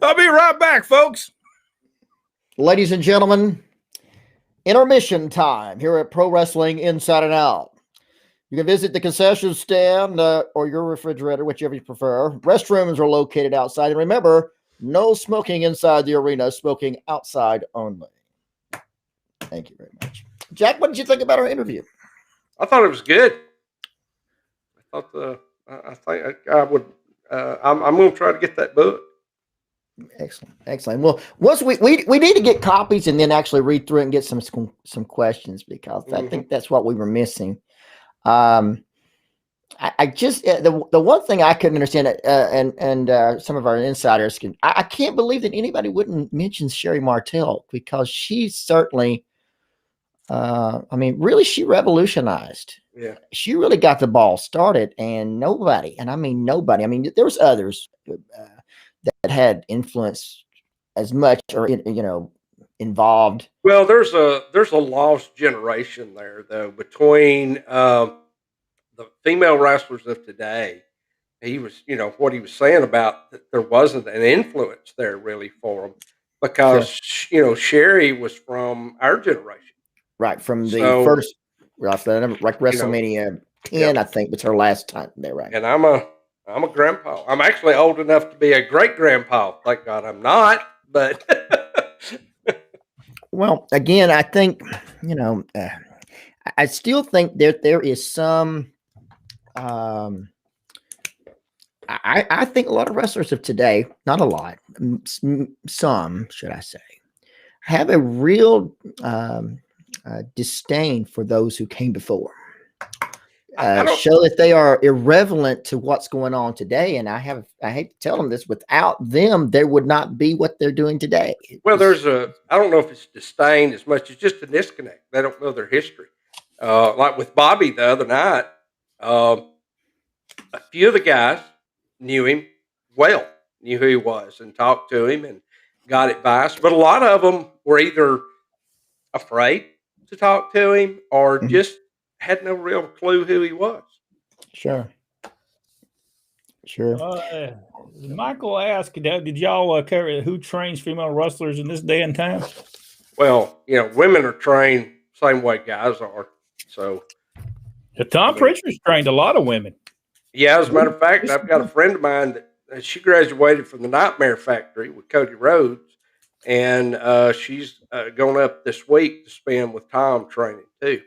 I'll be right back, folks. Ladies and gentlemen, intermission time here at Pro Wrestling Inside and Out. You can visit the concession stand or your refrigerator, whichever you prefer. Restrooms are located outside. And remember, no smoking inside the arena, smoking outside only. Thank you very much. Jack, what did you think about our interview? I thought it was good. I thought I think I would. I'm going to try to get that book. Excellent. Well, once we need to get copies and then actually read through it and get some questions, because I think that's what we were missing. I just the one thing I couldn't understand, and some of our insiders I can't believe that anybody wouldn't mention Sherry Martel, because she certainly, really, she revolutionized. Yeah, she really got the ball started, and nobody, there was others that had influence as much or involved. Well, there's a lost generation there, though, between the female wrestlers of today. He was, what he was saying about that there wasn't an influence there really for them, because Sherry was from our generation, right? From the first, like WrestleMania 10, I think was her last time there, right? And I'm a grandpa. I'm actually old enough to be a great grandpa. Thank God I'm not, but. Well, again, I think, I still think there is some, I think a lot of wrestlers of today, not a lot, some, should I say, have a real disdain for those who came before. Show that they are irrelevant to what's going on today. And I hate to tell them this, without them, there would not be what they're doing today. Well, I don't know if it's disdain as much as just a disconnect. They don't know their history. Like with Bobby the other night, a few of the guys knew him well, knew who he was, and talked to him and got advice. But a lot of them were either afraid to talk to him or just had no real clue who he was. Sure. Michael asked, did y'all cover who trains female wrestlers in this day and time? Well, women are trained same way guys are. So Tom Pritchard's trained a lot of women. Yeah, as a matter of fact, I've got a friend of mine that she graduated from the Nightmare Factory with Cody Rhodes, and she's going up this week to spend with Tom training too.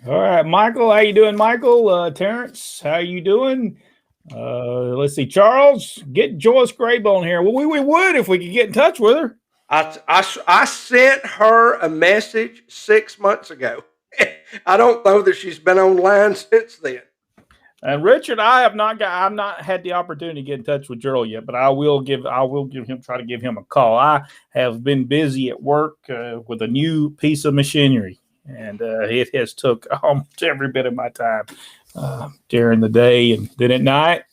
All right, Michael, how you doing, Michael? Terrence, how you doing? Let's see, Charles, get Joyce Grabe on here. Well, we would if we could get in touch with her. I sent her a message 6 months ago. I don't know that she's been online since then. And Richard, I've not had the opportunity to get in touch with Gerald yet, but I will try to give him a call. I have been busy at work with a new piece of machinery, and it has took almost every bit of my time during the day, and then at night,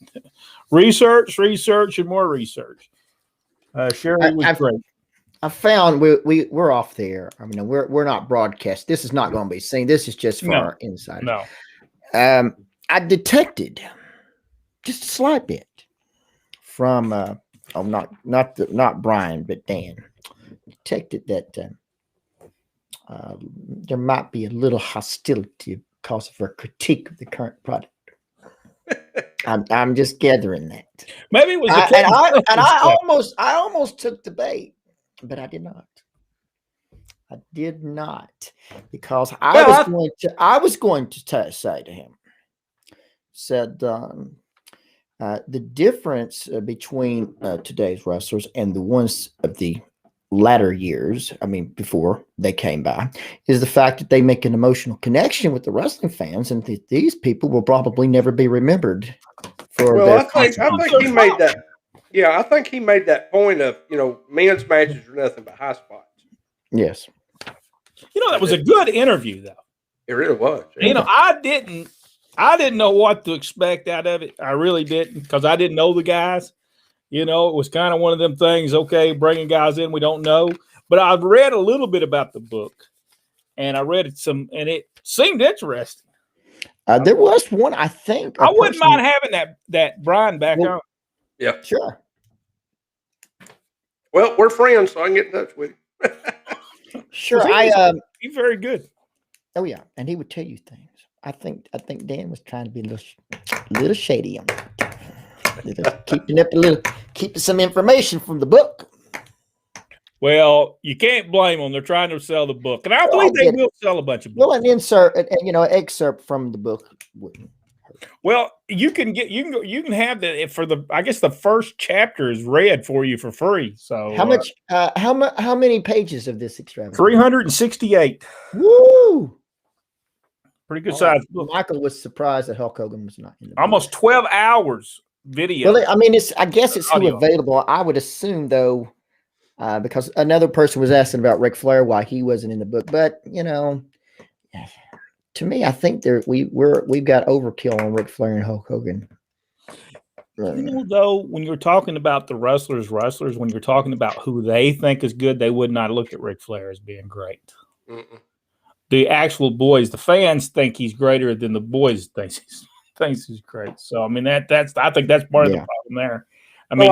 research, and more research. Sherry was great. I found we're off the air. I mean, we're not broadcast. This is not going to be seen. This is just for our insiders. No. I detected just a slight bit from not Brian, but Dan. Detected that there might be a little hostility because of her critique of the current product. I'm just gathering that. Maybe it was I almost took the bait, but I did not. Because I was going to say to him, said the difference between today's wrestlers and the ones of the latter years, before they came by, is the fact that they make an emotional connection with the wrestling fans, and these people will probably never be remembered for their. I think he made that. Yeah, I think he made that point of men's matches are nothing but high spots. Yes. That was a good interview, though. It really was. I didn't know what to expect out of it. I really didn't, because I didn't know the guys. It was kind of one of them things, okay, bringing guys in we don't know. But I've read a little bit about the book, and I read it and it seemed interesting. There was one, I think. I wouldn't mind having that Brian back on. Yeah. Sure. Well, we're friends, so I can get in touch with you. Sure. He's very good. Oh yeah, and he would tell you things. I think Dan was trying to be a little shady on that. Keeping some information from the book. Well, you can't blame them. They're trying to sell the book, and I believe they will sell a bunch of books. Well, an insert, excerpt from the book wouldn't hurt. Well, you can have that for I guess the first chapter is read for you for free. So how much? How many pages of this extravagance? 368. Woo! Pretty good size book. Michael was surprised that Hulk Hogan was not in the almost book. 12 hours video. Well, I mean, I guess it's still available. I would assume though, because another person was asking about Ric Flair why he wasn't in the book, but to me, I think we've got overkill on Ric Flair and Hulk Hogan. Though, when you're talking about the wrestlers, when you're talking about who they think is good, they would not look at Ric Flair as being great. Mm-mm. The actual boys, the fans think he's greater than the boys thinks he's great. So I mean I think that's part of the problem there. I mean,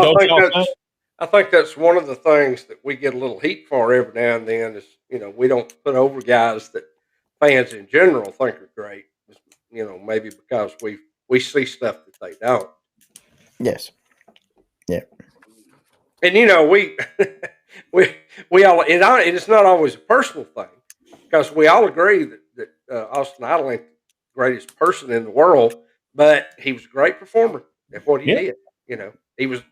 I think that's one of the things that we get a little heat for every now and then is, we don't put over guys that fans in general think are great. Maybe because we see stuff that they don't. Yes. Yeah. And we we all, and it's not always a personal thing, because we all agree that Austin Idol ain't the greatest person in the world, but he was a great performer at what he did. He was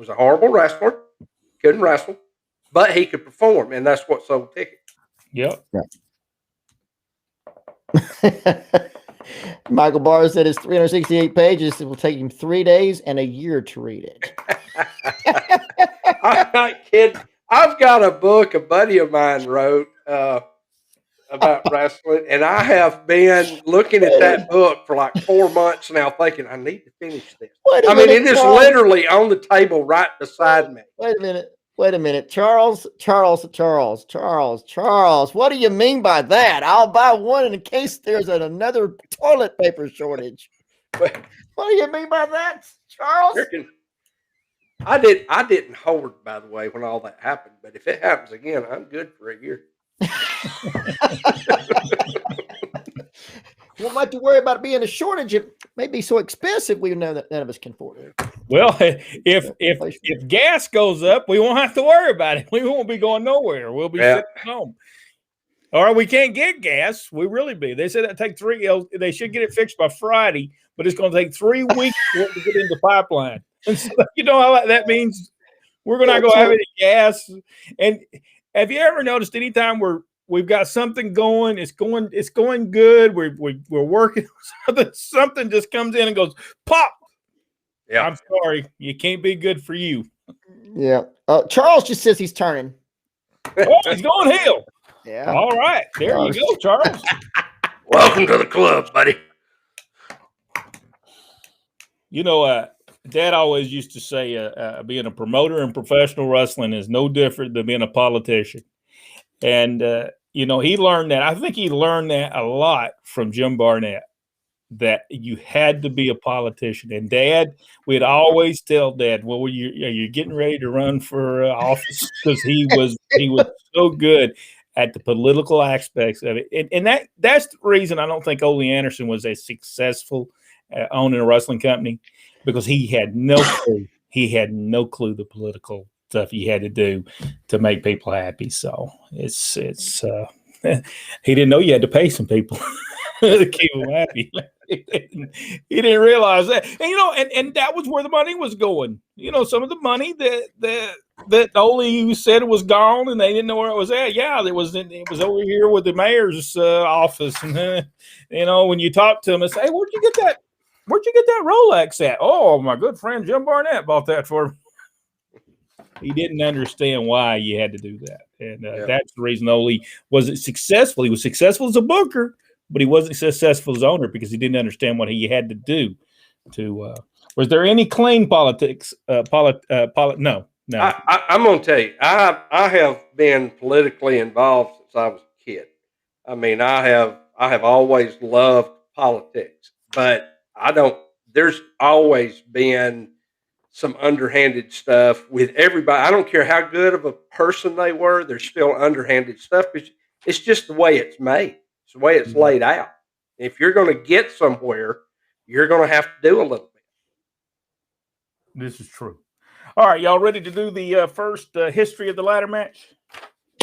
a horrible wrestler, couldn't wrestle, but he could perform, and that's what sold tickets. Yep. Michael Barr said it's 368 pages. It will take him 3 days and a year to read it. I'm not kidding. I've got a book a buddy of mine wrote about wrestling, and I have been looking at that book for like 4 months now, thinking I need to finish this. It is literally on the table right beside me. Wait a minute. Charles. What do you mean by that? I'll buy one in case there's another toilet paper shortage. What do you mean by that, Charles? I didn't hoard, by the way, when all that happened. But if it happens again, I'm good for a year. Won't have to worry about it being a shortage. It may be so expensive we know that none of us can afford it. Well, if gas goes up, we won't have to worry about it. We won't be going nowhere. We'll be sitting home. Or we can't get gas. We really be. They said that take they should get it fixed by Friday, but it's going to take 3 weeks for it to get in the pipeline. And so, how that means we're going to go have any gas. And have you ever noticed anytime we've got something going, it's going good, we're working, something just comes in and goes pop. Yeah, I'm sorry, you can't be good for you. Yeah. Charles just says he's turning. Oh, he's going heel. Yeah. All right, there you go, Charles. Welcome to the club, buddy. Dad always used to say being a promoter in professional wrestling is no different than being a politician. And, he learned that. I think he learned that a lot from Jim Barnett, that you had to be a politician. And Dad, we'd always tell Dad, well, are you getting ready to run for office? Because he was so good at the political aspects of it. And that's the reason I don't think Ole Anderson was as successful owning a wrestling company, because he had no clue. He had no clue the political stuff he had to do to make people happy. So it's he didn't know you had to pay some people to keep them happy. He didn't realize that. And that was where the money was going. Some of the money that Ole said was gone and they didn't know where it was at. Yeah, it was over here with the mayor's office. And when you talk to them and say, hey, where'd you get that Rolex at? Oh, my good friend Jim Barnett bought that for me. He didn't understand why you had to do that. And that's the reason Ole wasn't successful. He was successful as a booker, but he wasn't successful as owner because he didn't understand what he had to do. Was there any clean politics? No. I'm going to tell you, I have been politically involved since I was a kid. I mean, I have always loved politics, but there's always been some underhanded stuff with everybody. I don't care how good of a person they were. There's still underhanded stuff. It's just the way it's made. It's the way it's laid out. If you're going to get somewhere, you're going to have to do a little bit. This is true. All right, y'all ready to do the first history of the ladder match?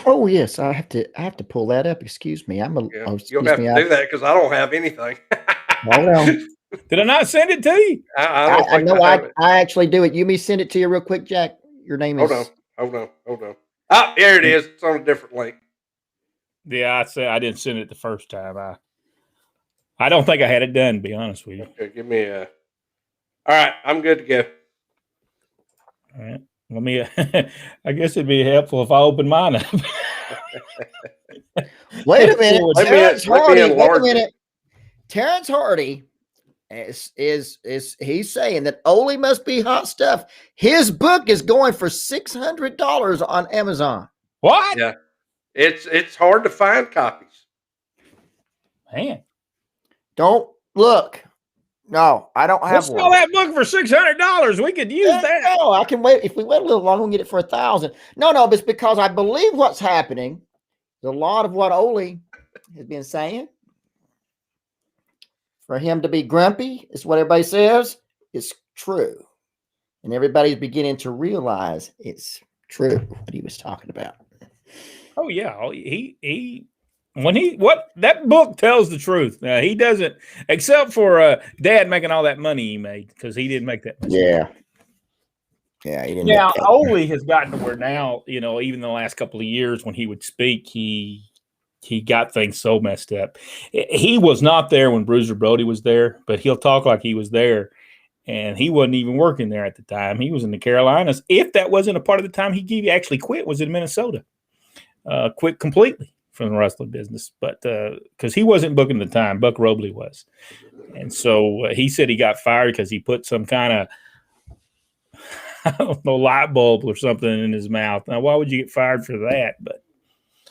Oh yes, I have to pull that up. Excuse me. You'll have to do that because I don't have anything. Hold on. Did I not send it to you? I know. I actually do it. You me send it to you real quick, Jack. Your name is. Hold on. Oh, here it is. It's on a different link. Yeah, I said I didn't send it the first time. I don't think I had it done, to be honest with you. Okay, give me a. All right, I'm good to go. All right. Let me. I guess it'd be helpful if I open mine up. Wait a minute, Terrence Hardy. Wait a minute. Terrence Hardy is he's saying that Ole must be hot stuff. His book is going for $600 on Amazon. What? Yeah, it's hard to find copies. Man, don't look. No, I don't have one. Sell that book for $600. We could use that. No, I can wait. If we wait a little longer, we can get it for $1,000. No, but it's because I believe what's happening. A lot of what Ole has been saying. For him to be grumpy is what everybody says. It's true. And everybody's beginning to realize it's true what he was talking about. Oh, yeah. That book tells the truth. He doesn't, except for Dad making all that money he made, because he didn't make that much money. Yeah, he didn't. Now, Ole has gotten to where now, even the last couple of years when he would speak, he got things so messed up. He was not there when Bruiser Brody was there, but he'll talk like he was there, and he wasn't even working there at the time. He was in the Carolinas. If that wasn't a part of the time he actually quit, was in Minnesota. Quit completely from the wrestling business, but because he wasn't booking at the time, Buck Robley was. And so he said he got fired because he put some kind of, I don't know, light bulb or something in his mouth. Now, why would you get fired for that? But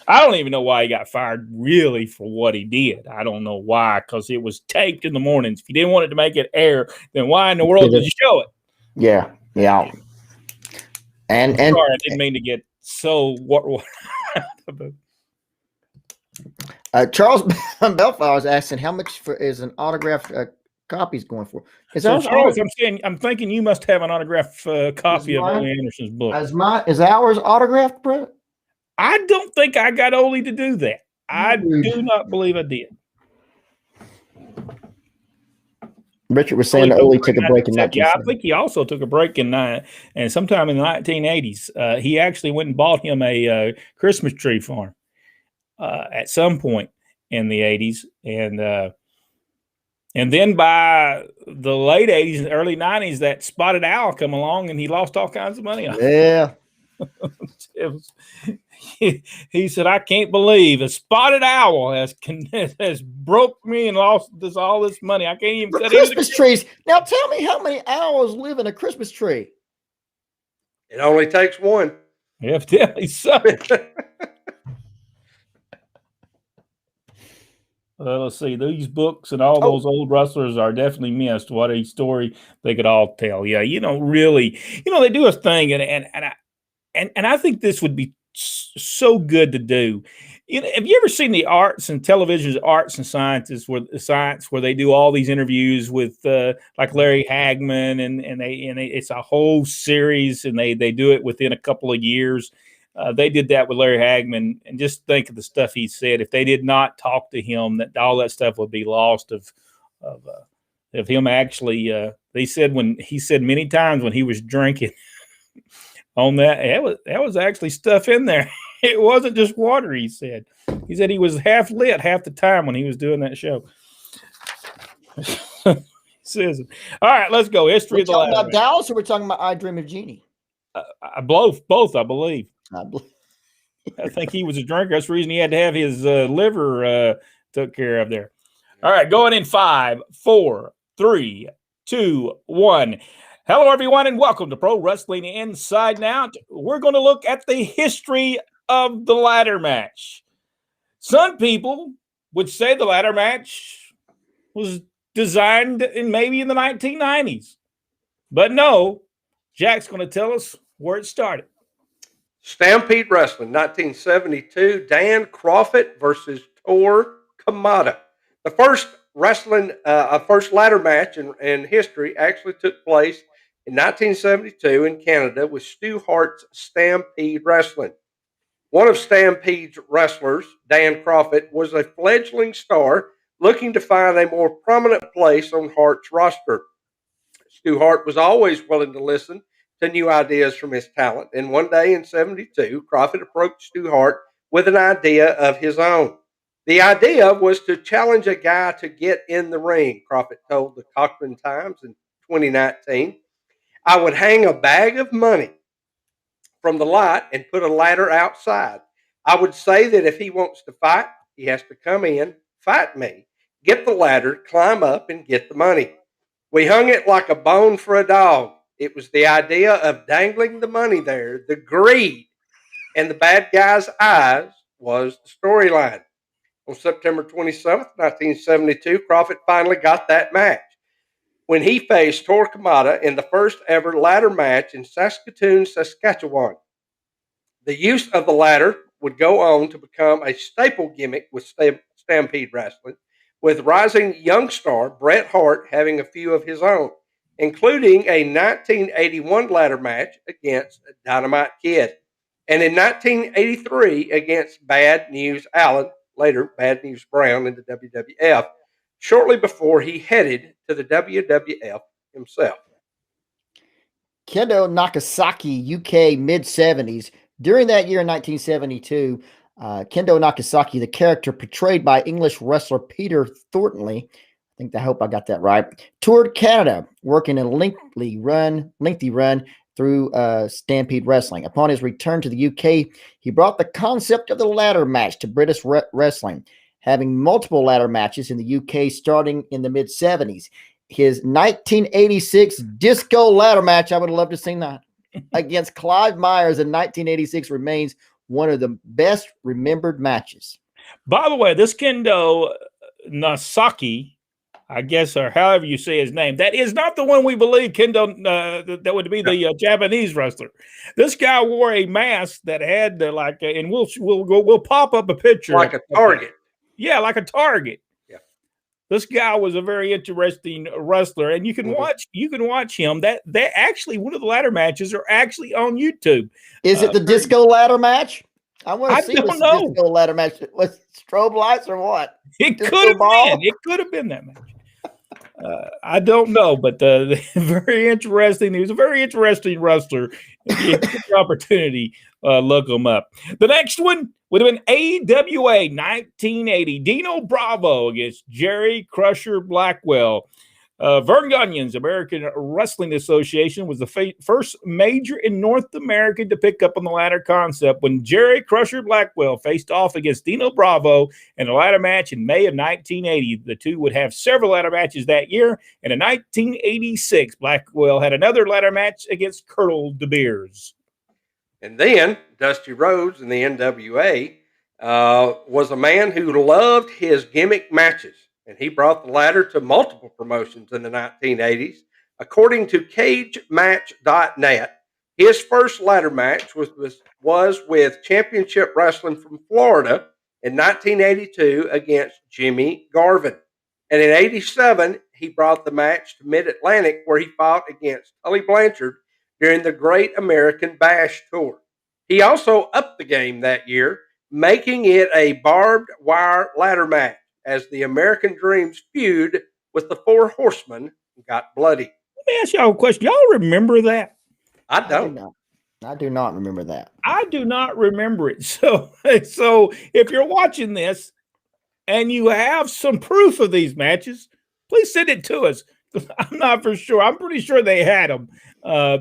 I don't even know why he got fired really for what he did. I don't know why, because it was taped in the mornings. If you didn't want it to make it air, then why in the world did you show it? Yeah. And sorry, I didn't mean to get so what Charles Belfast was asking how much is an autographed copies going for? Charles, I'm thinking you must have an autographed copy of Ole Anderson's book. Is ours autographed, Brett? I don't think I got Ole to do that. I do not believe I did. Richard was saying that Ole took a break in 1970. Yeah, I think he also took a break and sometime in the 1980s. He actually went and bought him a Christmas tree for him at some point in the 80s, and then by the late 80s and early 90s, that spotted owl come along and he lost all kinds of money on it. Yeah. He said, I can't believe a spotted owl has broke me and lost all this money. I can't even set Christmas trees. Now tell me how many owls live in a Christmas tree. It only takes one. Evidently so. Let's see. These books and all those old wrestlers are definitely missed. What a story they could all tell. Yeah, really, they do a thing, and I think this would be so good to do. Have you ever seen the arts and television's arts and sciences where they do all these interviews with like Larry Hagman and it's a whole series and they do it within a couple of years. They did that with Larry Hagman, and just think of the stuff he said. If they did not talk to him, that all that stuff would be lost of him actually. They said he said many times when he was drinking on that was actually stuff in there. It wasn't just water. He said he was half lit half the time when he was doing that show. Says, all right, let's go. History of the ladder. About Dallas, or we're talking about I Dream of Jeannie? Both, I believe. I think he was a drinker. That's the reason he had to have his liver took care of there. All right, going in 5, 4, 3, 2, 1. Hello, everyone, and welcome to Pro Wrestling Inside Out. We're going to look at the history of the ladder match. Some people would say the ladder match was designed maybe in the 1990s. But no, Jack's going to tell us where it started. Stampede Wrestling, 1972. Dan Crawford versus Tor Kamada. The first first ladder match in history actually took place in 1972 in Canada with Stu Hart's Stampede Wrestling. One of Stampede's wrestlers, Dan Crawford, was a fledgling star looking to find a more prominent place on Hart's roster. Stu Hart was always willing to listen to new ideas from his talent, and one day in 72, Crawford approached Stu Hart with an idea of his own. The idea was to challenge a guy to get in the ring, Crawford told the Cochrane Times in 2019. I would hang a bag of money from the light and put a ladder outside. I would say that if he wants to fight, he has to come in, fight me, get the ladder, climb up, and get the money. We hung it like a bone for a dog. It was the idea of dangling the money there. The greed and the bad guy's eyes was the storyline. On September 27th, 1972, Crawford finally got that match when he faced Tor Kamada in the first ever ladder match in Saskatoon, Saskatchewan. The use of the ladder would go on to become a staple gimmick with Stampede Wrestling, with rising young star Bret Hart having a few of his own, including a 1981 ladder match against Dynamite Kid, and in 1983 against Bad News Allen, later Bad News Brown in the WWF, shortly before he headed to the WWF himself. Kendo Nagasaki, UK, mid-70s. During that year in 1972, Kendo Nagasaki, the character portrayed by English wrestler Peter Thorntonley, I hope I got that right, toured Canada, working a lengthy run through Stampede Wrestling. Upon his return to the UK, he brought the concept of the ladder match to British wrestling, having multiple ladder matches in the UK starting in the mid-70s. His 1986 disco ladder match, I would have loved to have seen that, against Clive Myers in 1986 remains one of the best remembered matches. By the way, this Kendo Nagasaki, I guess, or however you say his name, that is not the one we believe Kendo, that would be the Japanese wrestler. This guy wore a mask that had and we'll pop up a picture. Like a target. Yeah, like a target. Yeah. This guy was a very interesting wrestler, and you can watch him. That actually one of the ladder matches are actually on YouTube. Is it the disco ladder match? I want to see this disco ladder match with strobe lights or what? It could have been. It could have been that match. I don't know, but very interesting. He was a very interesting wrestler. If you get the opportunity, look him up. The next one would have been AWA 1980. Dino Bravo against Jerry Crusher Blackwell. Vern Gagnon's American Wrestling Association was the first major in North America to pick up on the ladder concept when Jerry Crusher Blackwell faced off against Dino Bravo in a ladder match in May of 1980. The two would have several ladder matches that year, and in 1986, Blackwell had another ladder match against Colonel De Beers. And then Dusty Rhodes in the NWA was a man who loved his gimmick matches, and he brought the ladder to multiple promotions in the 1980s. According to CageMatch.net, his first ladder match was with Championship Wrestling from Florida in 1982 against Jimmy Garvin. And in 87, he brought the match to Mid-Atlantic, where he fought against Tully Blanchard during the Great American Bash Tour. He also upped the game that year, making it a barbed wire ladder match as the American Dream's feud with the Four Horsemen got bloody. Let me ask y'all a question. Y'all remember that? I don't. I do not remember that. I do not remember it. So if you're watching this and you have some proof of these matches, please send it to us. I'm not for sure. I'm pretty sure they had them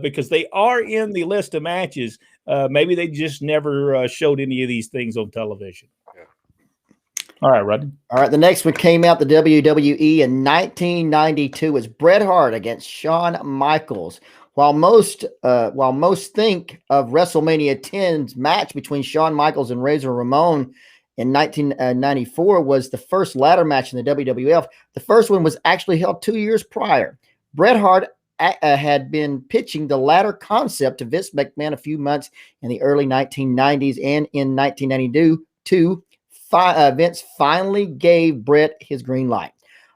because they are in the list of matches. Maybe they just never showed any of these things on television. Yeah. All right, Rodney. All right, the next one came out the WWE in 1992. It's Bret Hart against Shawn Michaels. While most think of WrestleMania 10's match between Shawn Michaels and Razor Ramon in 1994 was the first ladder match in the WWF, the first one was actually held 2 years prior. Bret Hart had been pitching the ladder concept to Vince McMahon a few months in the early 1990s, and in 1992, Vince finally gave Bret his green light.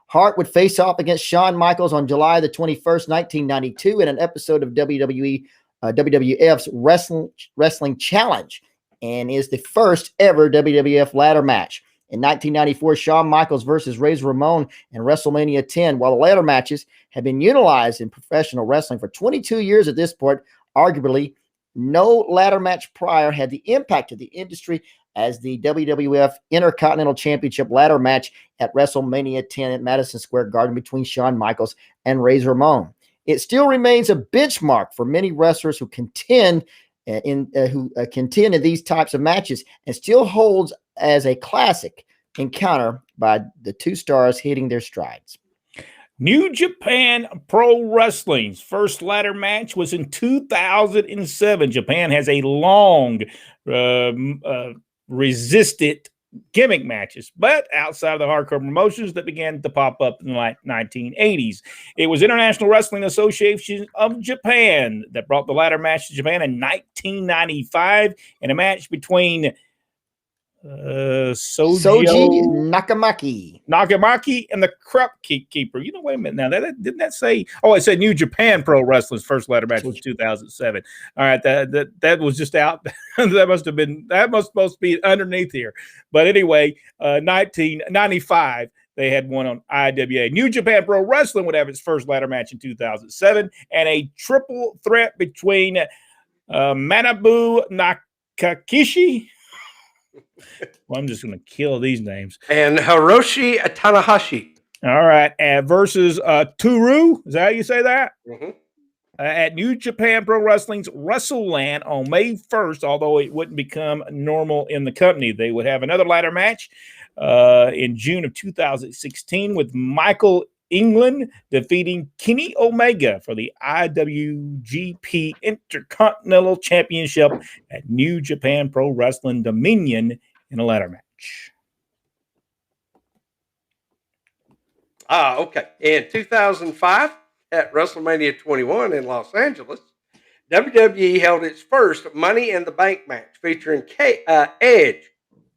Hart would face off against Shawn Michaels on July the 21st, 1992, in an episode of WWF's Wrestling Challenge, and is the first ever WWF ladder match. In 1994, Shawn Michaels versus Razor Ramon in WrestleMania 10. While the ladder matches have been utilized in professional wrestling for 22 years at this point, arguably no ladder match prior had the impact of the industry as the WWF Intercontinental Championship ladder match at WrestleMania 10 at Madison Square Garden between Shawn Michaels and Razor Ramon. It still remains a benchmark for many wrestlers who contend in these types of matches, and still holds as a classic encounter by the two stars hitting their strides. New Japan Pro Wrestling's first ladder match was in 2007. Japan has a long resisted gimmick matches, but outside of the hardcore promotions that began to pop up in the 1980s. It was International Wrestling Association of Japan that brought the ladder match to Japan in 1995 in a match between Soji Nakamaki and the Crop Keeper. You know, wait a minute now. Didn't that say? Oh, it said New Japan Pro Wrestling's first ladder match was 2007. All right, that was just out. that must supposed to be underneath here. But anyway, 1995. They had one on IWA. New Japan Pro Wrestling would have its first ladder match in 2007, and a triple threat between Manabu Nakakishi. Well, I'm just going to kill these names. And Hiroshi Tanahashi. All right. Versus Toru. Is that how you say that? Mm-hmm. At New Japan Pro Wrestling's WrestleLand on May 1st, although it wouldn't become normal in the company. They would have another ladder match in June of 2016 with Michael England defeating Kenny Omega for the IWGP Intercontinental Championship at New Japan Pro Wrestling Dominion in a ladder match. Okay. In 2005, at WrestleMania 21 in Los Angeles, WWE held its first Money in the Bank match featuring Edge,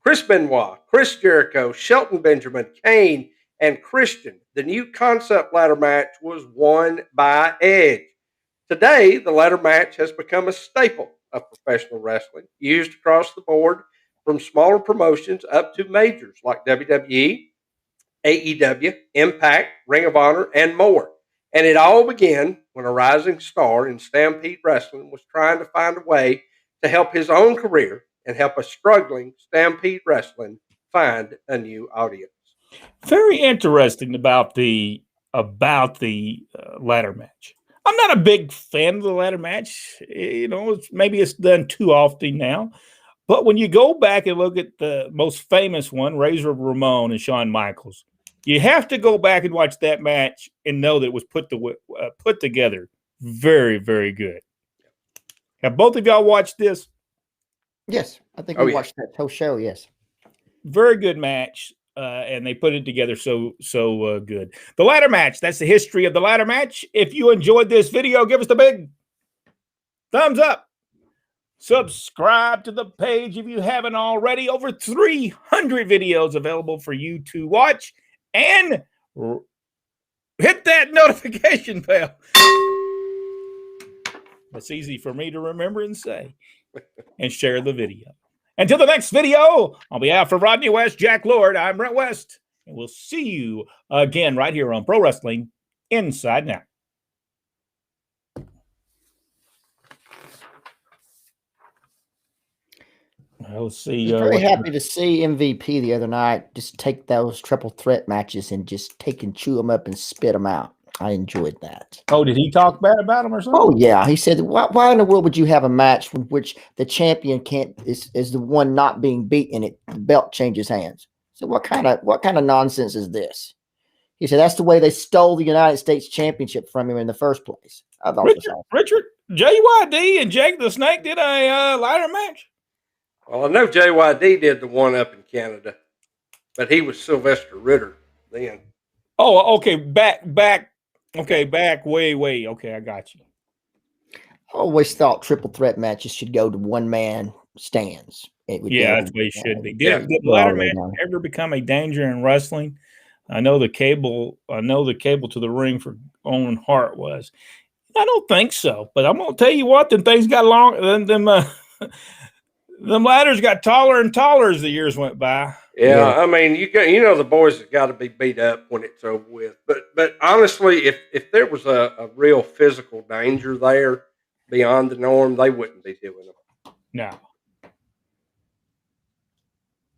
Chris Benoit, Chris Jericho, Shelton Benjamin, Kane, and Christian. The new concept ladder match was won by Edge. Today, the ladder match has become a staple of professional wrestling, used across the board from smaller promotions up to majors like WWE, AEW, Impact, Ring of Honor, and more. And it all began when a rising star in Stampede Wrestling was trying to find a way to help his own career and help a struggling Stampede Wrestling find a new audience. Very interesting about the ladder match. I'm not a big fan of the ladder match. You know, maybe it's done too often now. But when you go back and look at the most famous one, Razor Ramon and Shawn Michaels, you have to go back and watch that match and know that it was put together very, very good. Have both of y'all watched this? Yes, I think we watched that whole show. Yes, very good match, and they put it together so good. The ladder match. That's the history of the ladder match. If you enjoyed this video, give us the big thumbs up. Subscribe to the page if you haven't already. Over 300 videos available for you to watch. And hit that notification bell. That's easy for me to remember and say. And share the video. Until the next video, on behalf of Rodney West, Jack Lord, I'm Brent West. And we'll see you again right here on Pro Wrestling Inside Now. I'll see. Very happy to see MVP the other night just take those triple threat matches and just take and chew them up and spit them out. I enjoyed that. Oh, did he talk bad about them or something? Oh yeah, he said, "Why in the world would you have a match in which the champion is the one not being beaten? The belt changes hands." So what kind of nonsense is this? He said that's the way they stole the United States Championship from him in the first place. I thought Richard, JYD and Jake the Snake did a ladder match. Well, I know JYD did the one up in Canada, but he was Sylvester Ritter then. Oh, okay. Back Okay, back way. Okay, I got you. I always thought triple threat matches should go to one man stands. It would Yeah, go. that's the way it should be. Yeah. Did Go all ladder the way match down. ever become a danger in wrestling? I know the cable to the ring for Owen Hart was. I don't think so, but I'm gonna tell you what, them things got long. Them ladders got taller and taller as the years went by. Yeah, Yeah. I mean, the boys have got to be beat up when it's over with. But honestly, if there was a real physical danger there beyond the norm, they wouldn't be doing them. No.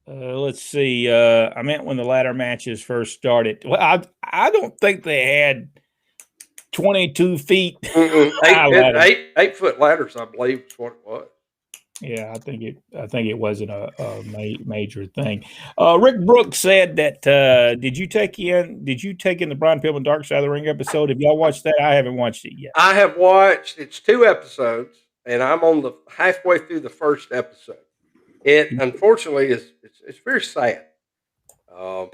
Let's see. I meant when the ladder matches first started. Well, I don't think they had 22 feet. Eight foot ladders, I believe, is what it was. Yeah, I think it wasn't a major thing. Rick Brooks said that did you take in the Brian Pillman Dark Side of the Ring episode? Have y'all watched that? I haven't watched it yet. I have watched. It's 2 episodes, and I'm on the halfway through the first episode. It unfortunately it's very sad. Brian's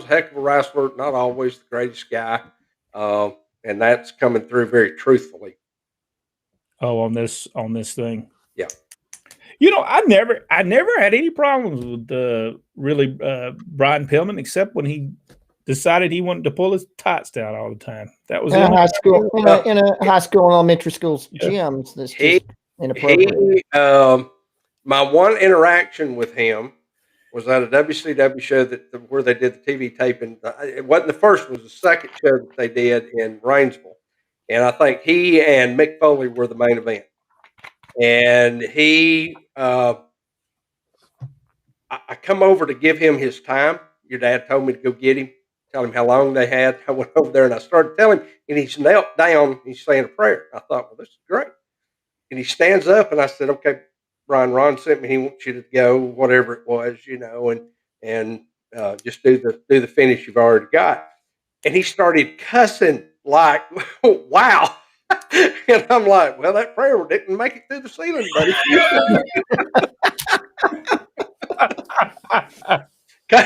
a heck of a wrestler, not always the greatest guy, and that's coming through very truthfully. Oh, on this thing. Yeah. I never had any problems with Brian Pillman, except when he decided he wanted to pull his tights down all the time. That was in a high school and elementary school's gyms. That's just inappropriate. My one interaction with him was at a WCW show where they did the TV taping. It wasn't the first; it was the second show that they did in Rainsville, and I think he and Mick Foley were the main event. And I come over to give him his time. Your dad told me to go get him, tell him how long they had. I went over there and I started telling him, and he's knelt down. He's saying a prayer. I thought, well, this is great. And he stands up, and I said, okay, Brian, Ron sent me. He wants you to go, whatever it was, and just do the finish you've already got. And he started cussing like, wow. And I'm like, well, that prayer didn't make it through the ceiling, buddy.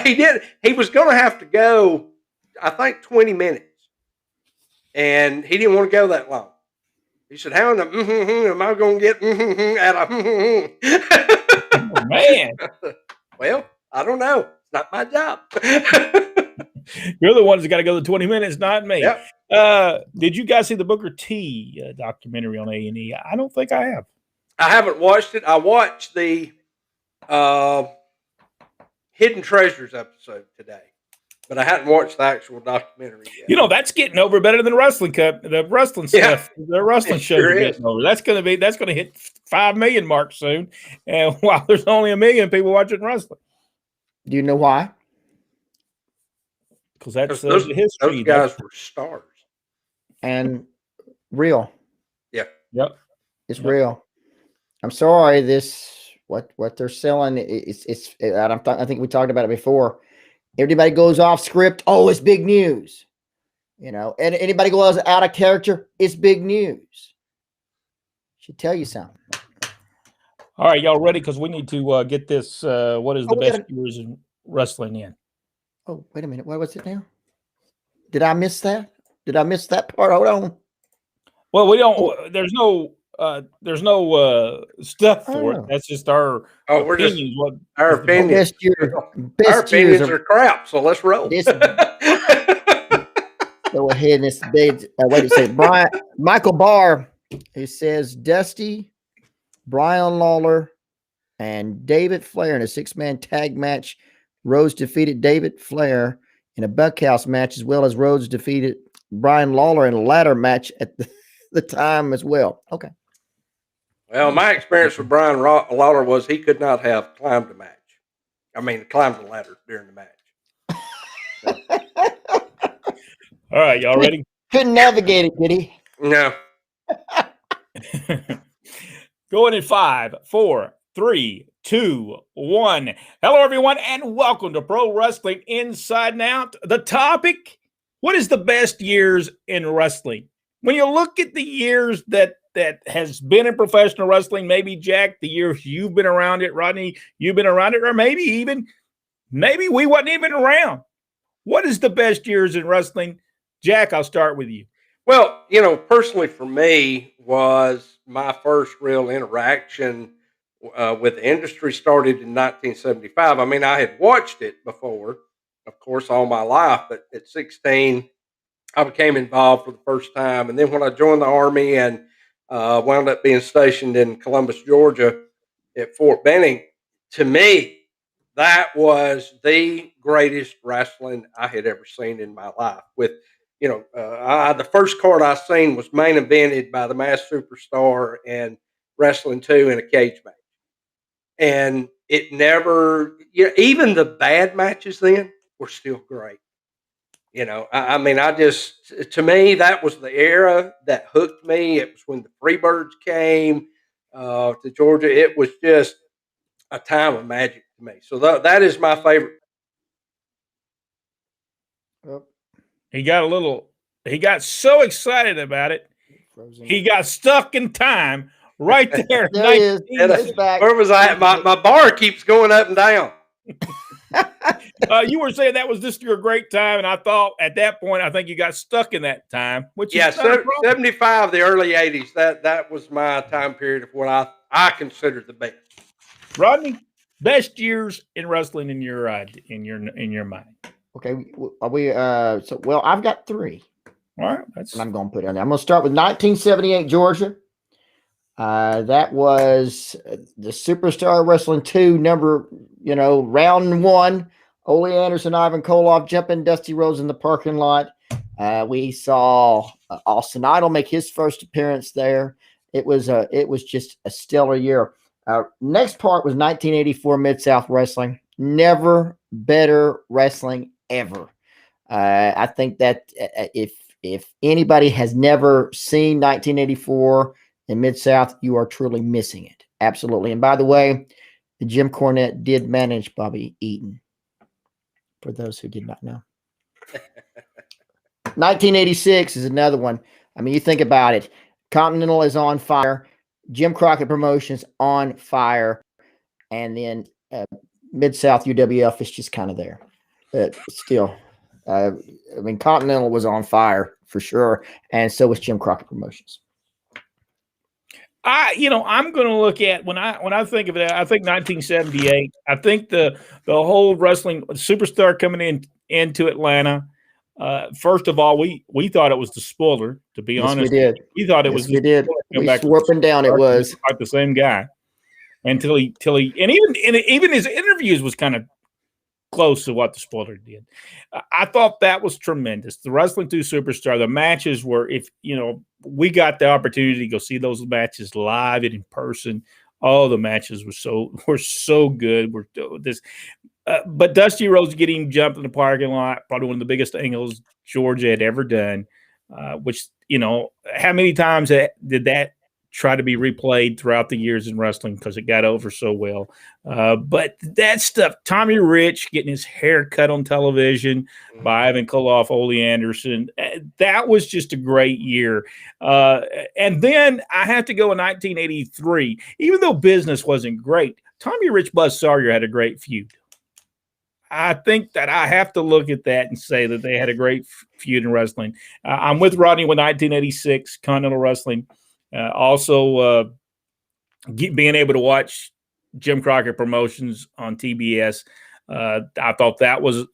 He did. He was going to have to go, I think, 20 minutes. And he didn't want to go that long. He said, how in the am I going to get out of Oh, man. Well, I don't know. It's not my job. You're the ones that got to go the 20 minutes, not me. Yep. Did you guys see the Booker T documentary on A&E? I don't think I have. I haven't watched it. I watched the Hidden Treasures episode today, but I hadn't watched the actual documentary yet. That's getting over better than the wrestling stuff. The wrestling shows are getting over. That's going to hit 5 million mark soon. And while there's only 1 million people watching wrestling. Do you know why? Because that's those history. Those guys were stars and real. Yeah. Yep. It's real. I'm sorry. What they're selling. I think we talked about it before. Everybody goes off script. Oh, it's big news. And anybody goes out of character. It's big news. Should tell you something. All right, y'all ready? Because we need to get this. What is the best years in wrestling in? Oh, wait a minute. What was it now? Did I miss that? Did I miss that part? Hold on. Well, we don't. There's no stuff for it. That's just our opinions. Our opinions. Our opinions are crap. So let's roll. Go ahead and wait a second. Michael Barr, who says Dusty, Brian Lawler, and David Flair in a 6-man tag match. Rhodes defeated David Flair in a bunkhouse match, as well as Rhodes defeated Brian Lawler in a ladder match at the time as well. Okay. Well, my experience with Brian Lawler was he could not have climbed the ladder during the match. All right, y'all ready? Couldn't navigate it, did he? No. Going in 5, 4, 3, 2, 1. Hello, everyone, and welcome to Pro Wrestling Inside and Out. The topic: what is the best years in wrestling? When you look at the years that has been in professional wrestling, maybe Jack, the years you've been around it, Rodney, you've been around it, or maybe we wasn't even around. What is the best years in wrestling? Jack, I'll start with you. Well, personally for me was my first real interaction with the industry started in 1975. I mean, I had watched it before, of course, all my life, but at 16, I became involved for the first time. And then when I joined the Army and wound up being stationed in Columbus, Georgia at Fort Benning, to me, that was the greatest wrestling I had ever seen in my life. With, the first card I seen was main evented by the Masked Superstar and Wrestling 2 in a cage match. And it never, even the bad matches then were still great. I mean, to me, that was the era that hooked me. It was when the Freebirds came to Georgia. It was just a time of magic to me. So that is my favorite. He got so excited about it. He got stuck in time right there. There he is. Where was I at? My bar keeps going up and down. You were saying that was just your great time, and I thought at that point, I think you got stuck in that time. Which is 75, the early 80s. That was my time period of what I consider the best. Rodney, best years in wrestling in your mind. Okay, are we? Well, I've got 3. All right, I'm going to put it on there. I'm going to start with 1978 Georgia. That was the Superstar Wrestling 2 round 1. Ole Anderson, Ivan Koloff jumping Dusty Rhodes in the parking lot. We saw Austin Idol make his first appearance there. It was just a stellar year. Next part was 1984 Mid-South Wrestling. Never better wrestling ever. I think that if anybody has never seen 1984 in Mid-South, you are truly missing it. Absolutely. And by the way, Jim Cornette did manage Bobby Eaton, for those who did not know. 1986 is another one. I mean, you think about it. Continental is on fire. Jim Crockett Promotions on fire. And then Mid-South UWF is just kind of there. But still, I mean, Continental was on fire for sure. And so was Jim Crockett Promotions. I'm going to look at when I think of it, I think 1978. I think the whole wrestling superstar coming into Atlanta. First of all, we thought it was the spoiler. To be honest, we did. We thought it was. We did. We swore up and down. It was like the same guy until he and even his interviews was kind of close to what the spoiler did. I thought that was tremendous. The Wrestling 2 Superstar, the matches were, we got the opportunity to go see those matches live and in person. All the matches were so good. But Dusty Rhodes getting jumped in the parking lot, probably one of the biggest angles Georgia had ever done. Which, how many times did that try to be replayed throughout the years in wrestling because it got over so well. But that stuff, Tommy Rich getting his hair cut on television by Ivan Koloff, Ole Anderson, that was just a great year. And then I have to go in 1983. Even though business wasn't great, Tommy Rich Buzz Sawyer had a great feud. I think that I have to look at that and say that they had a great feud in wrestling. I'm with Rodney with 1986 Continental Wrestling. Also, being able to watch Jim Crockett Promotions on TBS, I thought that was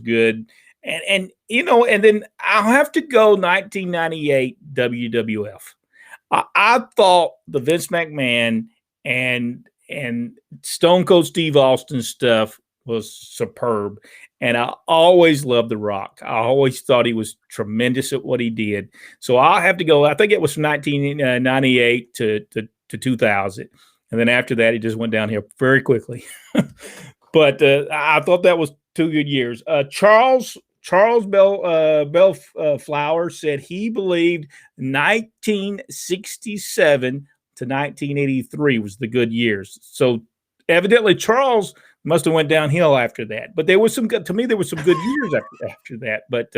good. And then I'll have to go 1998 WWF. I thought the Vince McMahon and Stone Cold Steve Austin stuff was superb. And I always loved The Rock. I always thought he was tremendous at what he did. So I'll have to go. I think it was from 1998 to 2000. And then after that, it just went downhill very quickly. But I thought that was 2 good years. Charles Bellflower said he believed 1967 to 1983 was the good years. So evidently Charles must have went downhill after that. But there was some good, to me, there was some good years after that. But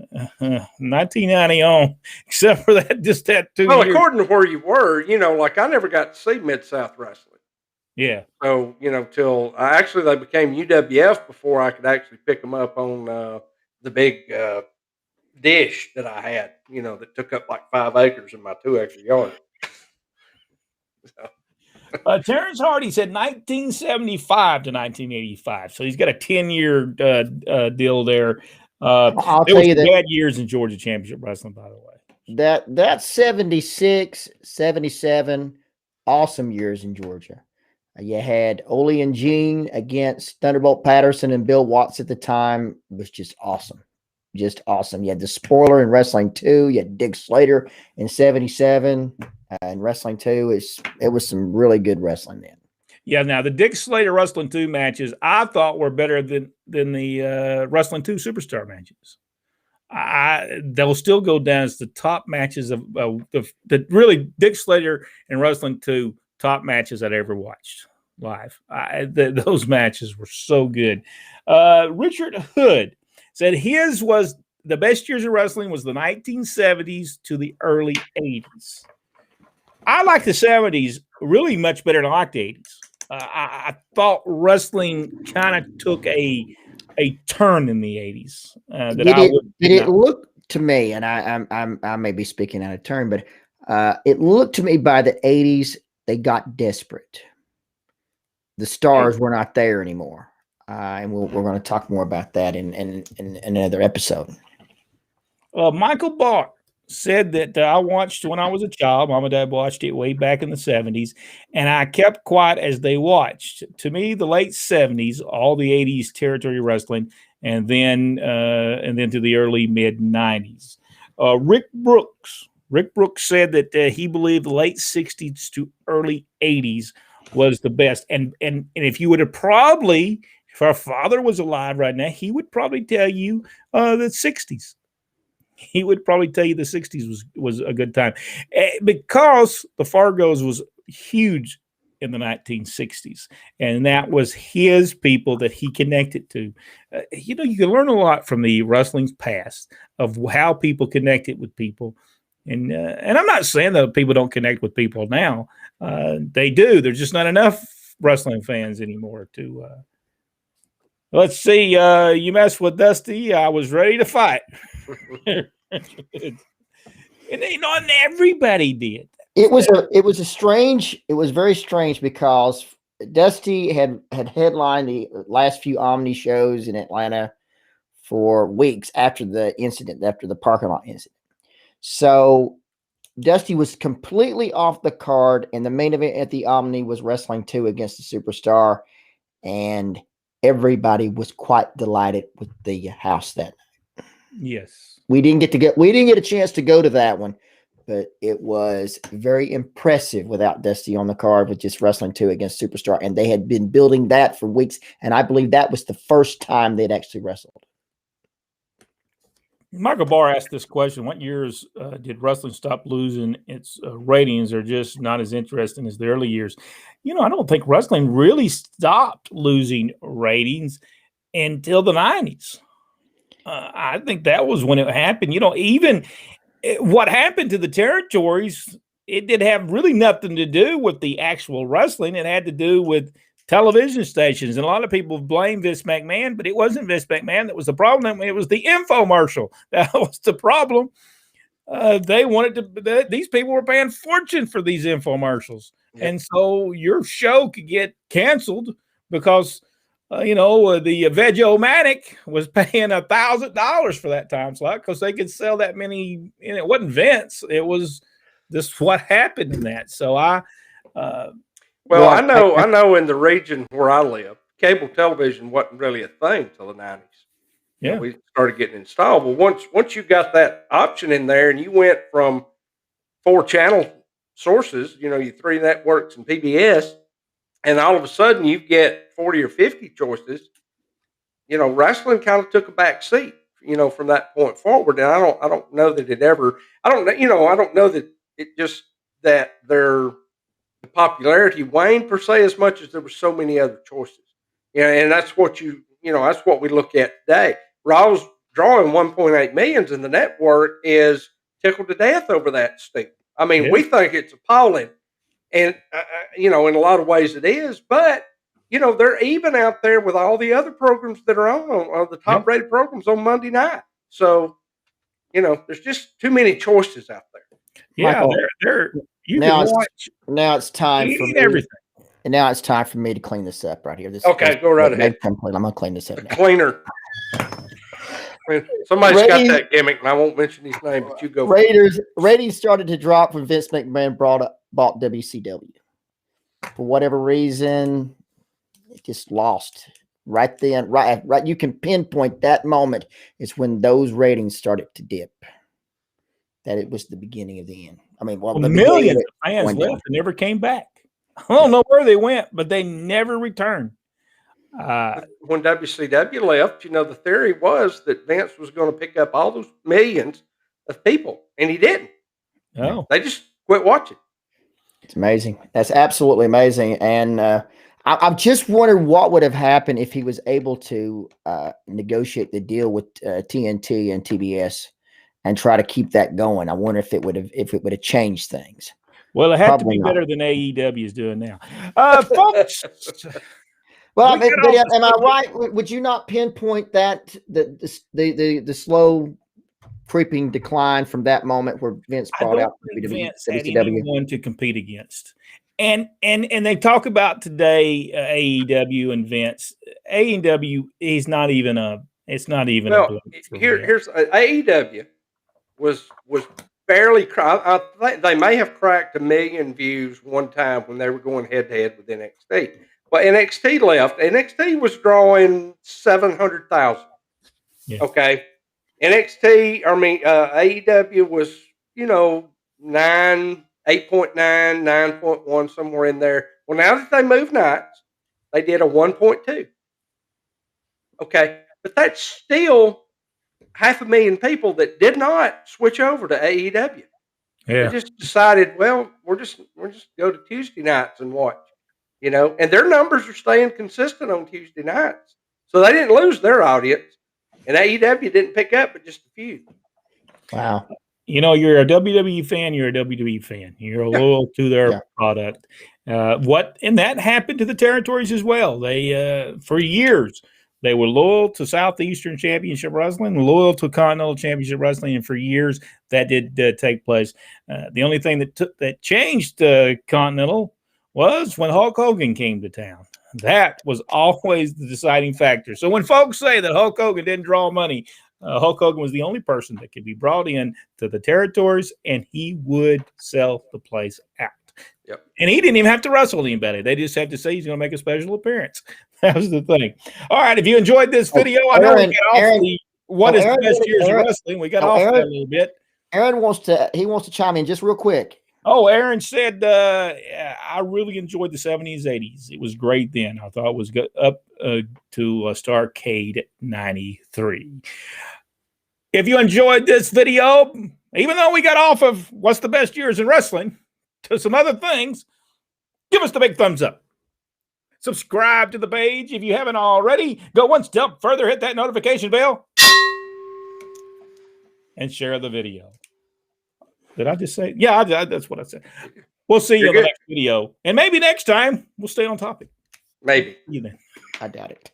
1990 on, except for that, just that 2 years. Well, according to where you were, like I never got to see Mid-South Wrestling. Yeah. So, till they became UWF before I could actually pick them up on the big dish that I had, that took up like 5 acres in my 2-acre yard. So. Terrence Hardy said 1975 to 1985. So he's got a 10-year deal there. I'll there tell was you that bad years in Georgia Championship Wrestling, by the way. that 76, 77, awesome years in Georgia. You had Ole and Gene against Thunderbolt Patterson and Bill Watts at the time. It was just awesome. Just awesome. You had the Spoiler in Wrestling 2. You had Dick Slater in 77 in Wrestling 2. It was some really good wrestling then. Yeah, now the Dick Slater Wrestling 2 matches I thought were better than the Wrestling 2 Superstar matches. They'll still go down as the top matches of the really Dick Slater and Wrestling 2 top matches I'd ever watched live. Those matches were so good. Richard Hood said his was the best years of wrestling was the 1970s to the early 80s. I like the 70s really much better than I like the 80s. I thought wrestling kind of took a turn in the 80s. Did it look to me, and I may be speaking out of turn, but it looked to me by the 80s they got desperate. The stars were not there anymore, and we're going to talk more about that in another episode. Michael Barr said that I watched when I was a child. Mom and Dad watched it way back in the 70s, and I kept quiet as they watched. To me, the late 70s, all the 80s territory wrestling, and then to the early mid 90s. Rick Brooks said that he believed the late 60s to early 80s was the best. And if you would have probably, if our father was alive right now, he would probably tell you the 60s. He would probably tell you the 60s was a good time because the Fargos was huge in the 1960s. And that was his people that he connected to. You can learn a lot from the wrestling's past of how people connected with people. And I'm not saying that people don't connect with people now. They do. There's just not enough wrestling fans anymore to. Let's see. You messed with Dusty. I was ready to fight. And not everybody did. It was very strange because Dusty had headlined the last few Omni shows in Atlanta for weeks after the parking lot incident. So Dusty was completely off the card, and the main event at the Omni was Wrestling 2 against the Superstar, and everybody was quite delighted with the house that night. Yes. We didn't get a chance to go to that one, but it was very impressive without Dusty on the card with just Wrestling 2 against Superstar, and they had been building that for weeks, and I believe that was the first time they'd actually wrestled. Michael Barr asked this question: what years did wrestling stop losing its ratings, or just not as interesting as the early years? I don't think wrestling really stopped losing ratings until the 90s. I think that was when it happened. Even what happened to the territories, it did have really nothing to do with the actual wrestling. It had to do with television stations. And a lot of people blame Vince McMahon, but it wasn't Vince McMahon that was the problem. It was the infomercial. That was the problem. They wanted to, these people were paying fortune for these infomercials. Yep. And so your show could get canceled because the Veg-O-Matic was paying $1,000 for that time slot because they could sell that many. And it wasn't Vince; it was just what happened in that. So I know in the region where I live, cable television wasn't really a thing until the 90s. Yeah, we started getting installed. But once you got that option in there, and you went from 4 channel sources, your 3 networks and PBS. And all of a sudden you get 40 or 50 choices, wrestling kind of took a back seat, from that point forward. And I don't know that it ever, I don't know that it just, that the popularity waned per se as much as there were so many other choices. And that's what that's what we look at today. Raw's drawing 1.8 millions and the network is tickled to death over that, Steve. I mean, We think it's appalling. And, in a lot of ways it is, but, they're even out there with all the other programs that are on the top rated programs on Monday night. So, there's just too many choices out there. Yeah, Michael, you can watch. Now it's time for me. Everything. And now it's time for me to clean this up right here. Okay, go right ahead. I'm gonna clean this up now. Cleaner. Somebody's got that gimmick, and I won't mention his name, but you go. Ratings started to drop when Vince McMahon bought WCW. For whatever reason, it just lost right then. Right. You can pinpoint that moment. It's when those ratings started to dip. That it was the beginning of the end. I mean, millions of fans left and never came back. I don't know where they went, but they never returned. When WCW left, the theory was that Vince was going to pick up all those millions of people, and he didn't. No, they just quit watching. It's amazing. That's absolutely amazing. And I'm just wondering what would have happened if he was able to negotiate the deal with TNT and TBS and try to keep that going. I wonder if it would have changed things. Well, it had to be better than AEW is doing now, folks. Well, am I right? Would you not pinpoint that the slow creeping decline from that moment where Vince brought out Vince had anyone to compete against? And they talk about today AEW and Vince. AEW is not even a. It's not even. Well, here's AEW was barely. I think they may have cracked 1 million views one time when they were going head to head with NXT. But NXT left. NXT was drawing 700,000. Yeah. Okay. AEW was, 8.9, 9.1, somewhere in there. Well, now that they moved nights, they did a 1.2. Okay. But that's still 500,000 people that did not switch over to AEW. Yeah. They just decided, well, we're just go to Tuesday nights and watch. And their numbers are staying consistent on Tuesday nights. So they didn't lose their audience. And AEW didn't pick up, but just a few. Wow. You're a WWE fan, you're a WWE fan. You're loyal to their product. And that happened to the territories as well. They, for years, they were loyal to Southeastern Championship Wrestling, loyal to Continental Championship Wrestling, and for years that did take place. The only thing that changed Continental was when Hulk Hogan came to town. That was always the deciding factor. So when folks say that Hulk Hogan didn't draw money, Hulk Hogan was the only person that could be brought in to the territories, and he would sell the place out. Yep. And he didn't even have to wrestle anybody. They just have to say he's going to make a special appearance. That was the thing. All right, if you enjoyed this video, I know we got off what is the best years of wrestling. We got off that a little bit. Aaron wants to chime in just real quick. Oh, Aaron said, I really enjoyed the 70s, 80s. It was great then. I thought it was up to Starrcade 93. If you enjoyed this video, even though we got off of what's the best years in wrestling to some other things, give us the big thumbs up. Subscribe to the page if you haven't already. Go one step further, hit that notification bell, and share the video. Did I just say? Yeah, that's what I said. We'll see you in the next video. And maybe next time we'll stay on topic. Maybe. See you then. I doubt it.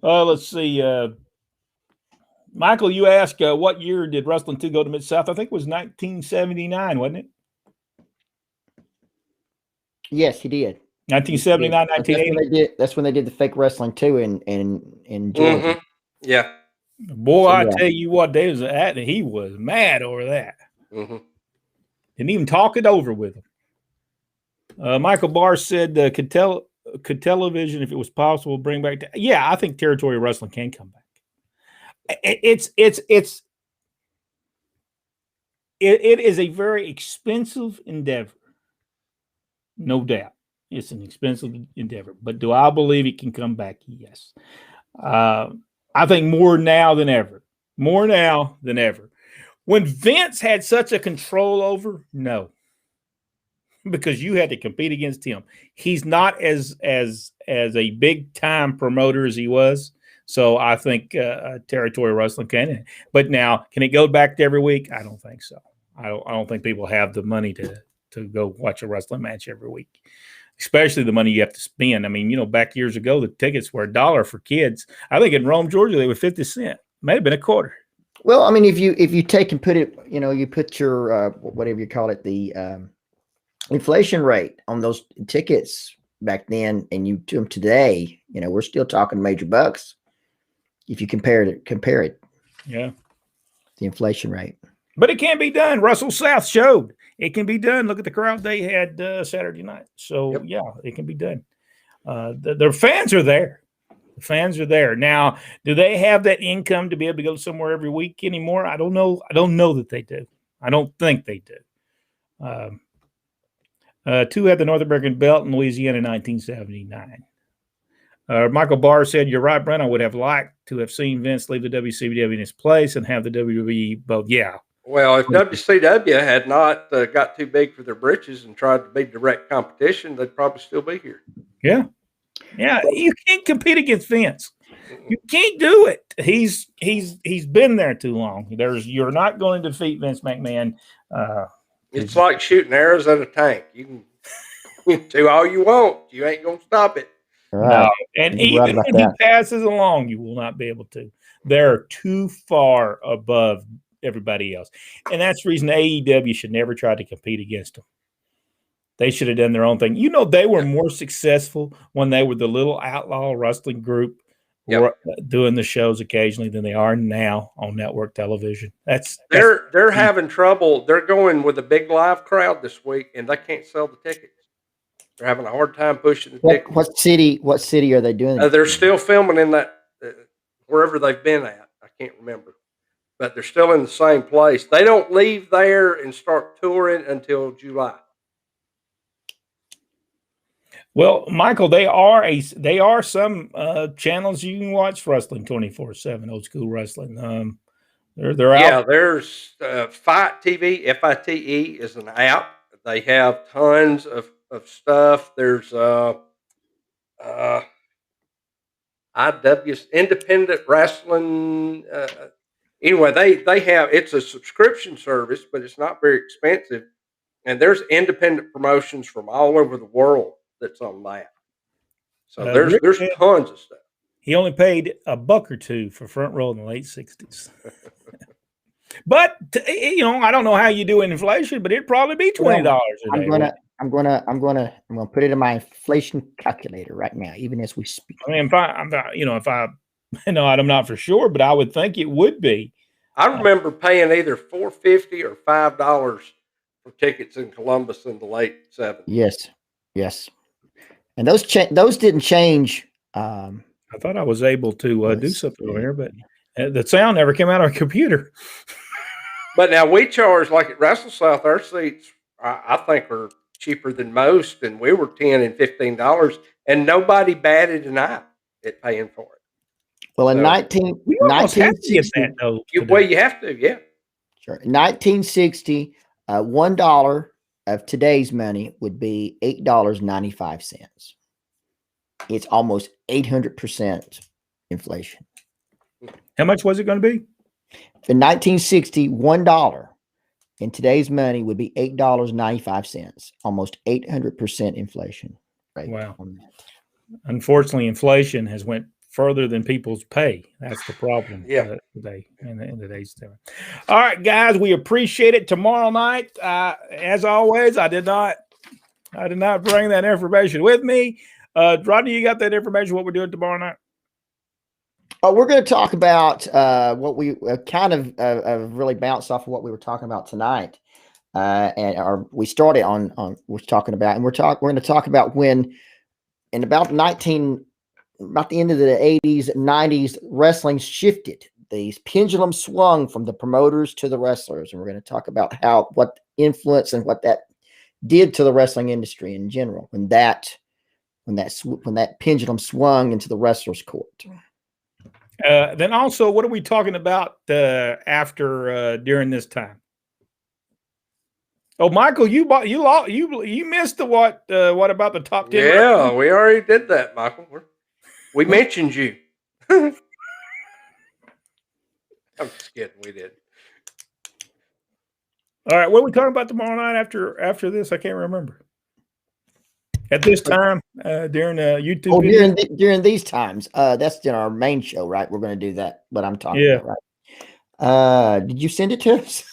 Let's see. Michael, you asked what year did Wrestling 2 go to Mid-South? I think it was 1979, wasn't it? Yes, he did. 1979, 1980. That's when they did the fake Wrestling 2 in Georgia. Mm-hmm. Yeah. Boy, I tell you what, he was mad over that. Mm-hmm. Didn't even talk it over with him. Michael Barr said, could television, if it was possible, bring back? I think territory wrestling can come back. It is a very expensive endeavor, no doubt. It's an expensive endeavor, but do I believe it can come back? Yes. I think more now than ever. More now than ever. When Vince had such a control over, no. Because you had to compete against him. He's not as a big time promoter as he was. So I think territory wrestling can. But now, can it go back to every week? I don't think so. I don't think people have the money to go watch a wrestling match every week, especially the money you have to spend. I mean, back years ago, the tickets were $1 for kids. I think in Rome, Georgia, they were 50 cents. Might have been a quarter. Well, I mean, if you take and put it, you put your whatever you call it, the inflation rate on those tickets back then, and you do them today, we're still talking major bucks. If you compare it, yeah, the inflation rate. But it can be done. Russell South showed it can be done. Look at the crowd they had Saturday night. So yeah, it can be done. Their fans are there. The fans are there. Now, do they have that income to be able to go somewhere every week anymore? I don't know. I don't know that they do. I don't think they do. Two had the North American belt in Louisiana in 1979. Michael Barr said, "You're right, Brent. I would have liked to have seen Vince leave the WCW in his place and have the WWE both." Yeah. Well, if WCW had not got too big for their britches and tried to be direct competition, they'd probably still be here. Yeah. Yeah. You can't compete against Vince. You can't do it. He's been there too long. You're not going to defeat Vince McMahon. It's like shooting arrows at a tank. You can do all you want. You ain't gonna stop it. Right. No. And even when he passes along, you will not be able to. They're too far above everybody else. And that's the reason AEW should never try to compete against them. They should have done their own thing. They were more successful when they were the little outlaw wrestling group doing the shows occasionally than they are now on network television. They're having trouble. They're going with a big live crowd this week, and they can't sell the tickets. They're having a hard time pushing the tickets. What city are they doing? They're still filming in that wherever they've been at. I can't remember, but they're still in the same place. They don't leave there and start touring until July. Well, Michael, they are some channels you can watch wrestling 24/7, old school wrestling. They're out. Yeah, there's Fight TV. FITE is an app. They have tons of stuff. There's IW's Independent Wrestling. Anyway, they have, it's a subscription service, but it's not very expensive. And there's independent promotions from all over the world that's on that. So there's tons of stuff. He only paid $1 or $2 for Front Row in the late 60s. But I don't know how you do inflation, but it'd probably be $20 a day. I'm gonna put it in my inflation calculator right now, even as we speak. I mean, I'm not for sure, but I would think it would be. I remember paying either $4.50 or $5 for tickets in Columbus in the late 70s. Yes, and those didn't change. I thought I was able to do something over here, but the sound never came out of our computer. But now we charge, like at Wrestle South, our seats I think are cheaper than most, and we were $10 and $15, and nobody batted an eye at paying for it. Well, in 1960, well, you have to, yeah. Sure. In 1960, $1 of today's money would be $8.95. It's almost 800% inflation. How much was it going to be? In 1960, $1 in today's money would be $8.95, almost 800% inflation. Right. Wow. Unfortunately, inflation has went further than people's pay. That's the problem today in today's time. All right, guys, we appreciate it. Tomorrow night, as always, I did not bring that information with me. Rodney, you got that information? What we're doing tomorrow night? We're going to talk about what we kind of really bounced off of what we were talking about tonight, we started on we're talking about, and we're going to talk about when in about the end of the 80s, 90s, wrestling shifted. The pendulum swung from the promoters to the wrestlers, and we're going to talk about what influence and what that did to the wrestling industry in general when that pendulum swung into the wrestlers' court. Then also, what are we talking about after during this time? Oh, Michael, you missed the what about the top 10? Yeah, we already did that, Michael. We mentioned you. I'm just kidding. We did. All right, what are we talking about tomorrow night after this? I can't remember. At this time, during YouTube. Oh, during these times, that's in our main show, right? We're going to do that. What I'm talking about, right? Did you send it to us?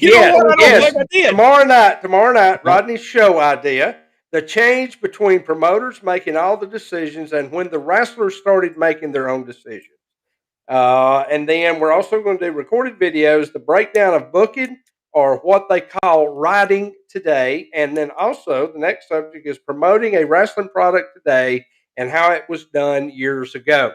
Yes. Tomorrow night, Rodney's show idea: the change between promoters making all the decisions and when the wrestlers started making their own decisions. And then we're also going to do recorded videos, the breakdown of booking, or what they call writing today. And then also the next subject is promoting a wrestling product today and how it was done years ago.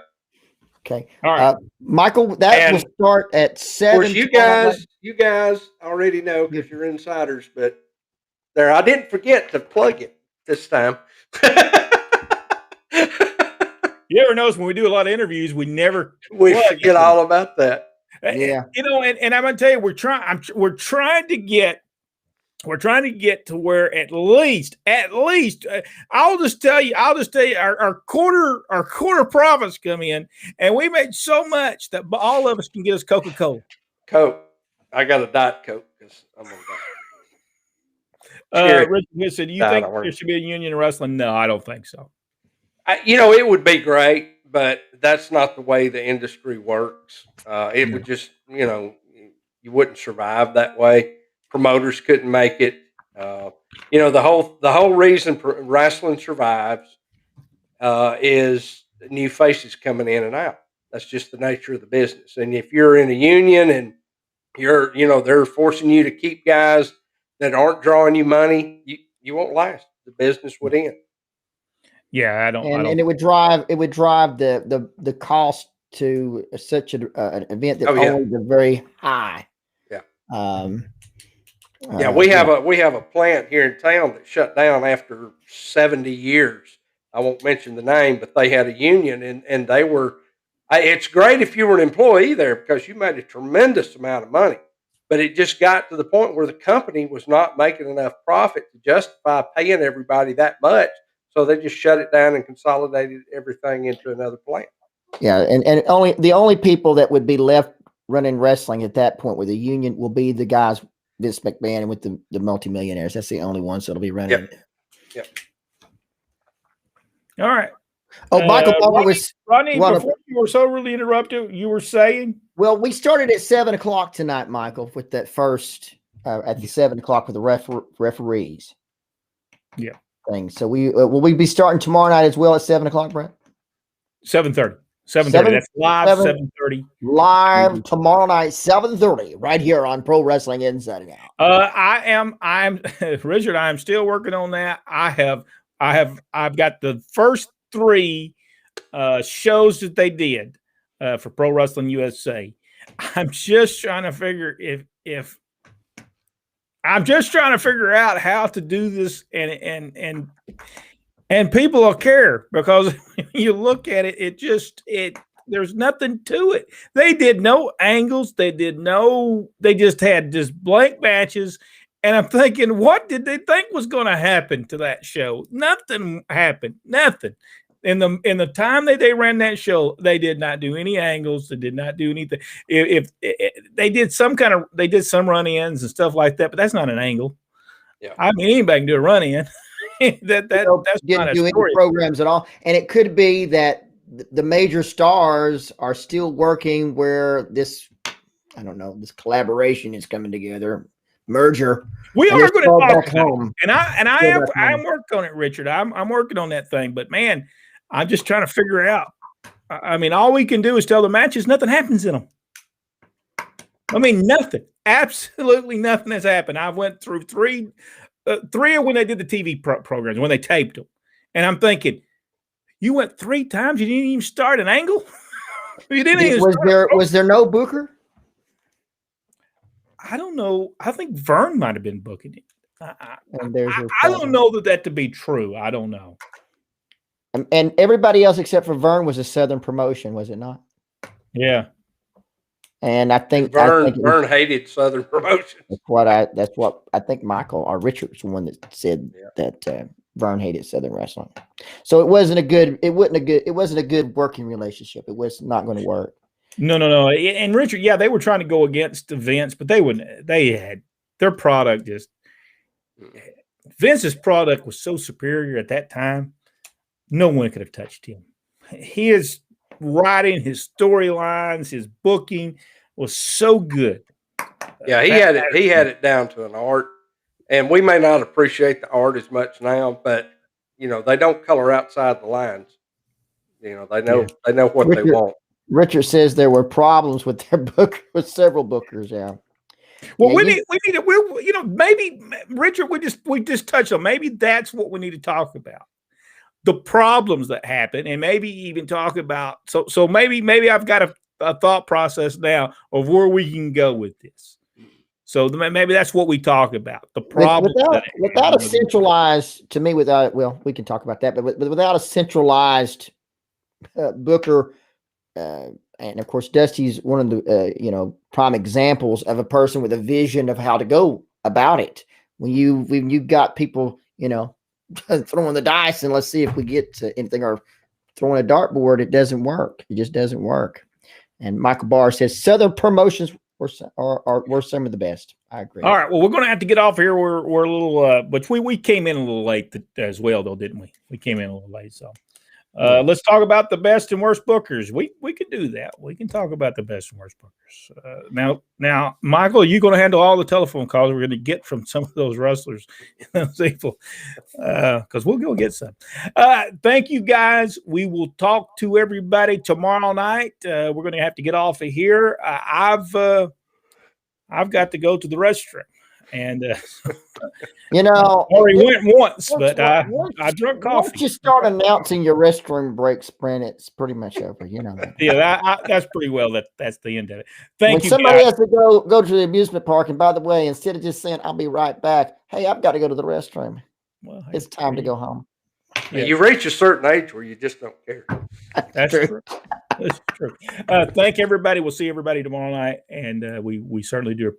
Okay. All right. Michael, that will start at 7. Of course, you guys already know because you're insiders, but I didn't forget to plug it this time. You ever notice when we do a lot of interviews, we forget all about that. Yeah. And I'm gonna tell you, we're trying to get to where at least I'll just tell you our quarter profits come in, and we made so much that all of us can get us Coca-Cola. Coke. I got a Diet Coke because I'm on that. Richard said, "Do you think there should be a union in wrestling?" No, I don't think so. It would be great, but that's not the way the industry works. It would just, you wouldn't survive that way. Promoters couldn't make it. The whole reason wrestling survives is new faces coming in and out. That's just the nature of the business. And if you're in a union and they're forcing you to keep guys that aren't drawing you money, you won't last. The business would end. Yeah, I don't. And it would drive the cost to such an event that only the very high. Yeah. We have a plant here in town that shut down after 70 years. I won't mention the name, but they had a union and they were. It's great if you were an employee there because you made a tremendous amount of money, but it just got to the point where the company was not making enough profit to justify paying everybody that much. So they just shut it down and consolidated everything into another plant. Yeah, and the only people that would be left running wrestling at that point with the union will be the guys, Vince McMahon, and with the multimillionaires. That's the only ones that'll be running. Yep. All right. Oh, Michael Rodney, before you were so really interrupted, you were saying? Well, we started at 7 o'clock tonight, Michael, with that first at the 7 o'clock with the referees. Yeah. Thing. So will we be starting tomorrow night as well at 7 o'clock, Brent? 7:30. 7:30. That's live. 7:30. Live tomorrow night, 7:30, right here on Pro Wrestling Inside and Out. I'm Richard. I am still working on that. I've got the first 3 shows that they did for Pro Wrestling USA. I'm just trying to figure out how to do this and people will care because when you look at it, there's nothing to it. They did no angles. They just had just blank matches. And I'm thinking, what did they think was going to happen to that show? Nothing happened. Nothing. In the time that they ran that show, they did not do any angles. They did not do anything. If they did some run-ins and stuff like that, but that's not an angle. Yeah. I mean, anybody can do a run-in. That's didn't do any programs at all. And it could be that the major stars are still working where this collaboration is coming together. Merger. We are going to talk about it. I'm working on it, Richard. I'm working on that thing, but man, I'm just trying to figure it out. I mean, all we can do is tell the matches nothing happens in them. I mean, nothing. Absolutely nothing has happened. I went through three of when they did the TV programs, when they taped them. And I'm thinking, you went 3 times? You didn't even start an angle? You didn't even was there no booker? I don't know. I think Vern might have been booking it. I don't know that to be true. I don't know. And everybody else except for Vern was a Southern promotion, was it not? Yeah. And I think Vern hated Southern promotions. That's what I think Michael or Richard was the one that said that Vern hated Southern wrestling. So it wasn't a good working relationship. It was not going to work. No. And Richard, yeah, they were trying to go against Vince, but they had their product just. Vince's product was so superior at that time, no one could have touched him. His writing, his storylines, his booking was so good. Yeah, he had it down to an art, and we may not appreciate the art as much now, but they don't color outside the lines. They know what they want. Richard says there were problems with their book with several bookers. Yeah. Well, we need to, maybe Richard, we just touched on, maybe that's what we need to talk about. The problems that happen, and maybe even talk about, so maybe I've got a thought process now of where we can go with this. So maybe that's what we talk about. The problem without a centralized, to me, we can talk about that, but without a centralized booker, and of course, Dusty's one of the prime examples of a person with a vision of how to go about it. When you got people, throwing the dice and let's see if we get to anything, or throwing a dartboard, it doesn't work. It just doesn't work. And Michael Barr says Southern promotions were some of the best. I agree. All right. Well, we're going to have to get off here. We're a little, but we came in a little late as well, though, didn't we? We came in a little late, so. Let's talk about the best and worst bookers. We can do that. We can talk about the best and worst bookers. Now, Michael, are you going to handle all the telephone calls we're going to get from some of those wrestlers and those people? Because we'll go get some. Thank you, guys. We will talk to everybody tomorrow night. We're going to have to get off of here. I've got to go to the restroom. And already went once, but I drank coffee. Once you start announcing your restroom break sprint, it's pretty much over. Yeah, that's pretty well. That's the end of it. Thank you. Somebody has to go to the amusement park, and by the way, instead of just saying "I'll be right back," hey, I've got to go to the restroom. Well, it's time to go home. Yeah. You reach a certain age where you just don't care. That's true. That's true. Thank everybody. We'll see everybody tomorrow night, and we certainly do appreciate.